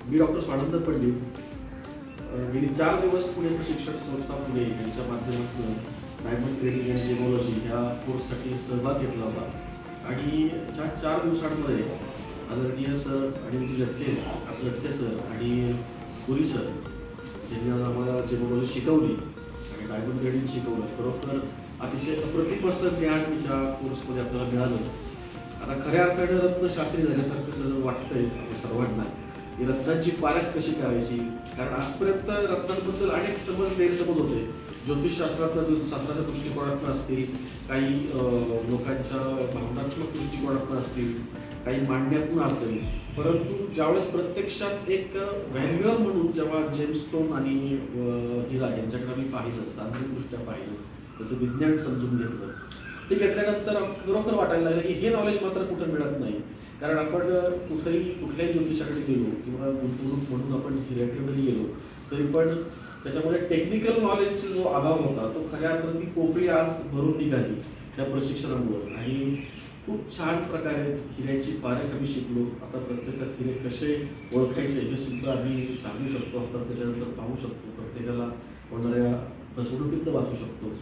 मी doctor Swanand Pandit गेली 4 दिवस पुणे प्रशिक्षण संस्था पुणे यांच्या माध्यमातून डायमंड ट्रेनिंग अँड जेमोलॉजी ह्या कोर्ससाठी सहभाग घेतला होता आणि ह्या 4 दिवसांमध्ये आदरणीय सर आणि जी लटके सर आणि पुरी सर ज्यांनी आज आम्हाला जेमोलॉजी शिकवली आणि डायमंड ट्रेनिंग शिकवलं, खरोखर अतिशय अप्रतिम असं ज्ञान ह्या कोर्समध्ये आपल्याला मिळालं. आता खऱ्या अर्थाने रत्नशास्त्री झाल्यासारखं सर वाटतंय सर्वांना की रत्नांची पारख कशी करायची, कारण आजपर्यंत रत्नांबद्दल अनेक गैरसमज होते. ज्योतिषशास्त्राच्या दृष्टिकोनातून असतील, काही लोकांच्या भावनात्मक दृष्टिकोनातून असतील, काही मांडण्यातून असेल, परंतु ज्यावेळेस प्रत्यक्षात एक व्हॅल्युअर म्हणून जेव्हा जेमस्टोन आणि हिरा यांच्याकडे मी पाहिलं, तांत्रिकदृष्ट्या पाहिलं, त्याचं विज्ञान समजून घेतलं, ते घेतल्यानंतर खरोखर वाटायला लागलं की हे नॉलेज मात्र कुठं मिळत नाही. कारण आपण कुठल्याही ज्योतिषाकडे गेलो किंवा गुंतवणूक म्हणून आपण थिएटरमध्ये गेलो तरी पण त्याच्यामध्ये टेक्निकल नॉलेजचा जो अभाव होता तो खऱ्या अर्थाने ती पोकळी आज भरून निघाली त्या प्रशिक्षणामुळे. आणि खूप छान प्रकारे हिऱ्याची पारख आम्ही शिकलो. आता प्रत्येकात हिरे कसे ओळखायचे हे सुद्धा आम्ही सांगू शकतो, आपण त्याच्यानंतर पाहू शकतो, प्रत्येकाला होणाऱ्या फसवणुकीतलं वाचू शकतो.